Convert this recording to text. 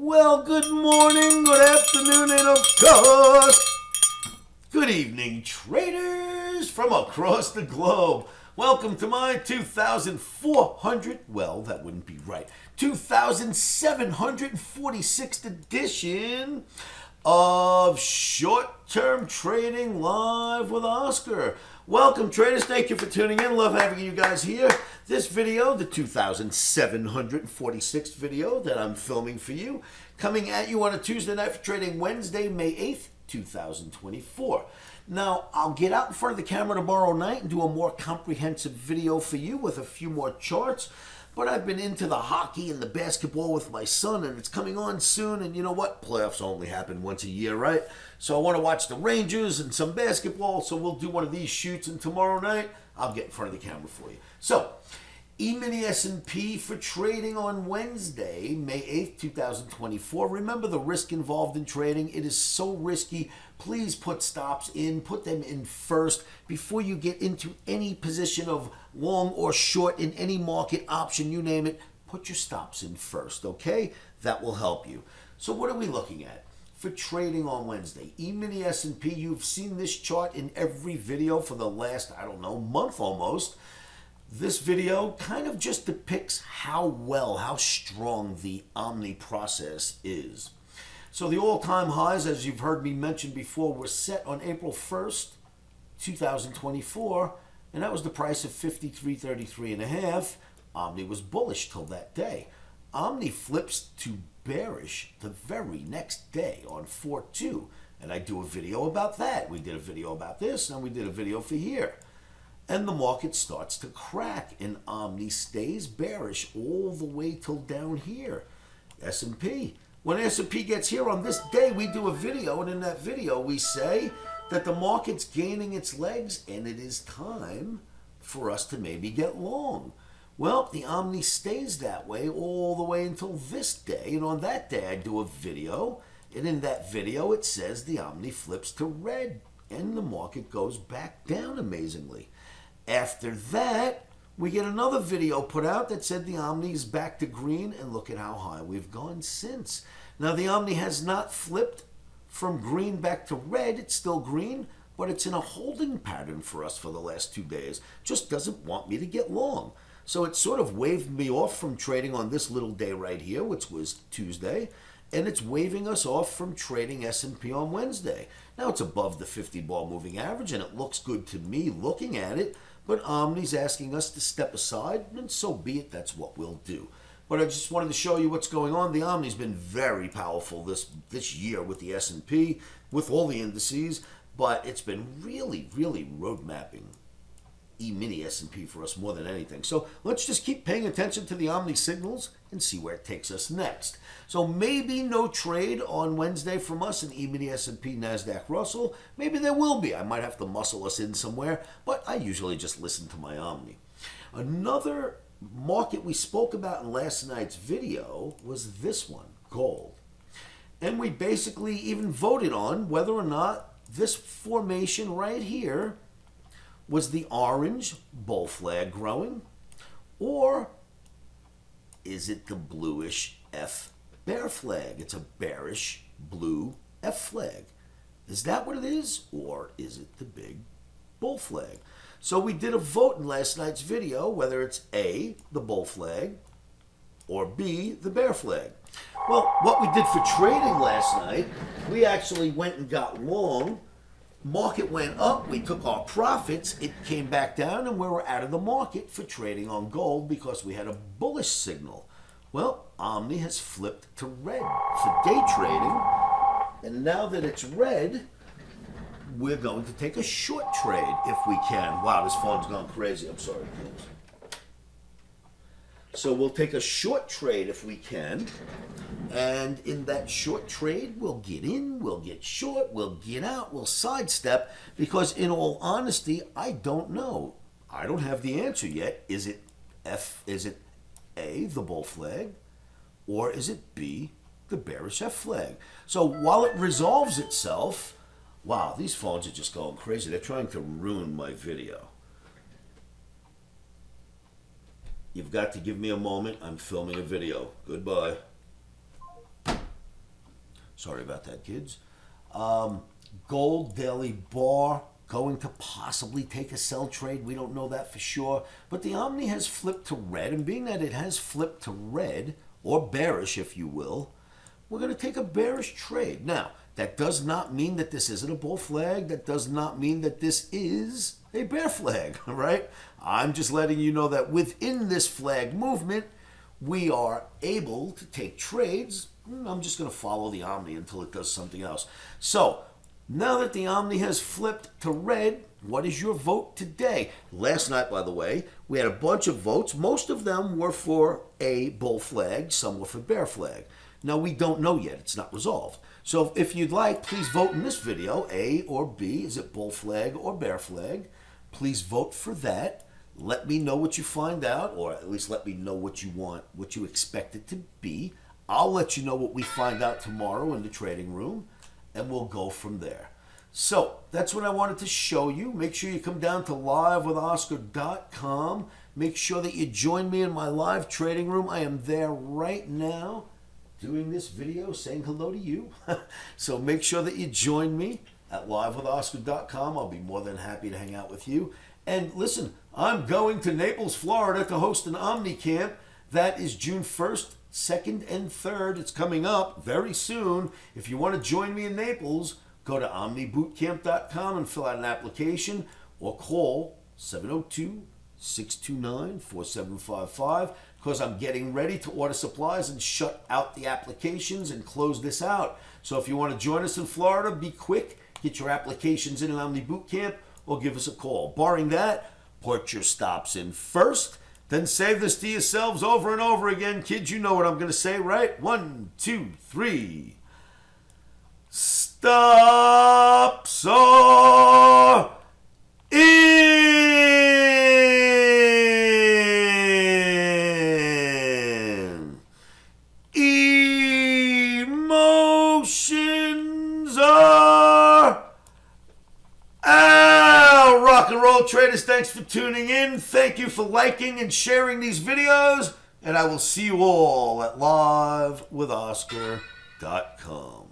Well, good morning, good afternoon, and of course, good evening, traders from across the globe. Welcome to my 2,400, well, that wouldn't be right, 2,746th edition of Short-Term Trading Live with Oscar. Welcome, traders. Thank you for tuning in. Love having you guys here. This video, the 2,746th video that I'm filming for you, coming at you on a Tuesday night for trading Wednesday, May 8th, 2024. Now, I'll get out in front of the camera tomorrow night and do a more comprehensive video for you with a few more charts. But I've been into the hockey and the basketball with my son, and it's coming on soon. And you know what? Playoffs only happen once a year, right? So I want to watch the Rangers and some basketball. So we'll do one of these shoots, and tomorrow night I'll get in front of the camera for you. So, E-mini S&P for trading on Wednesday, May 8th, 2024. Remember the risk involved in trading. It is so risky. Please put stops in. Put them in first before you get into any position of long or short in any market option, you name it. Put your stops in first, okay? That will help you. So what are we looking at for trading on Wednesday? E-mini S&P, you've seen this chart in every video for the last, I don't know, month almost. This video kind of just depicts how strong the OMNI process is. So the all-time highs, as you've heard me mention before, were set on April 1st, 2024, and that was the price of 53.33 and a half. OMNI was bullish till that day. OMNI flips to bearish the very next day on 4/2, and I do a video about that. We did a video about this, and we did a video for here. And the market starts to crack, and OMNI stays bearish all the way till down here. S&P. When S&P gets here on this day, we do a video, and in that video we say that the market's gaining its legs, and it is time for us to maybe get long. Well, the OMNI stays that way all the way until this day, and on that day I do a video, and in that video it says the OMNI flips to red, and the market goes back down amazingly. After that, we get another video put out that said the OMNI is back to green, and look at how high we've gone since. Now, the OMNI has not flipped from green back to red. It's still green, but it's in a holding pattern for us for the last 2 days. Just doesn't want me to get long. So it sort of waved me off from trading on this little day right here, which was Tuesday, and it's waving us off from trading S&P on Wednesday. Now, it's above the 50-ball moving average, and it looks good to me looking at it. But OMNI's asking us to step aside, and so be it, that's what we'll do. But I just wanted to show you what's going on. The OMNI's been very powerful this year with the S&P, with all the indices, but it's been really road mapping E-mini S&P for us more than anything. So let's just keep paying attention to the OMNI signals and see where it takes us next. So maybe no trade on Wednesday from us in E-mini S&P NASDAQ Russell. Maybe there will be. I might have to muscle us in somewhere, but I usually just listen to my OMNI. Another market we spoke about in last night's video was this one, gold. And we basically even voted on whether or not this formation right here was the orange bull flag growing, or is it the bluish F bear flag? It's a bearish blue F flag. Is that what it is, or is it the big bull flag? So we did a vote in last night's video whether it's A, the bull flag, or B, the bear flag. Well, what we did for trading last night, we actually went and got long. Market went up, we took our profits, it came back down, and we were out of the market for trading on gold because we had a bullish signal. Well, OMNI has flipped to red for day trading, and now that it's red, we're going to take a short trade if we can. Wow, this phone's gone crazy. I'm sorry, kids. So we'll take a short trade if we can. And in that short trade, we'll get in, we'll get short, we'll get out, we'll sidestep. Because in all honesty, I don't know. I don't have the answer yet. Is it A, the bull flag? Or is it B, the bearish F flag? So while it resolves itself, wow, these phones are just going crazy. They're trying to ruin my video. You've got to give me a moment. I'm filming a video. Goodbye. Sorry about that, kids. Gold daily bar going to possibly take a sell trade. We don't know that for sure. But the Omni has flipped to red, and being that it has flipped to red, or bearish if you will, we're going to take a bearish trade. Now, that does not mean that this isn't a bull flag. That does not mean that this is a bear flag, all right? I'm just letting you know that within this flag movement, we are able to take trades. I'm just going to follow the Omni until it does something else. So, now that the Omni has flipped to red, what is your vote today? Last night, by the way, we had a bunch of votes. Most of them were for a bull flag. Some were for bear flag. Now, we don't know yet. It's not resolved. So if you'd like, please vote in this video, A or B. Is it bull flag or bear flag? Please vote for that. Let me know what you find out, or at least let me know what you want, what you expect it to be. I'll let you know what we find out tomorrow in the trading room, and we'll go from there. So that's what I wanted to show you. Make sure you come down to livewithoscar.com. Make sure that you join me in my live trading room. I am there right now doing this video, saying hello to you. So make sure that you join me at livewithoscar.com. I'll be more than happy to hang out with you. And listen, I'm going to Naples, Florida to host an Omni camp. That is June 1st, 2nd, and 3rd. It's coming up very soon. If you want to join me in Naples, go to omnibootcamp.com and fill out an application, or call 702-629-4755, because I'm getting ready to order supplies and shut out the applications and close this out. So if you want to join us in Florida, be quick. Get your applications in Omni Bootcamp or give us a call. Barring that, put your stops in first. Then say this to yourselves over and over again. Kids, you know what I'm going to say, right? 1, 2, 3. Stops are in. Emotions are out. Rock and roll traders, thanks for tuning in. Thank you for liking and sharing these videos. And I will see you all at livewithoscar.com.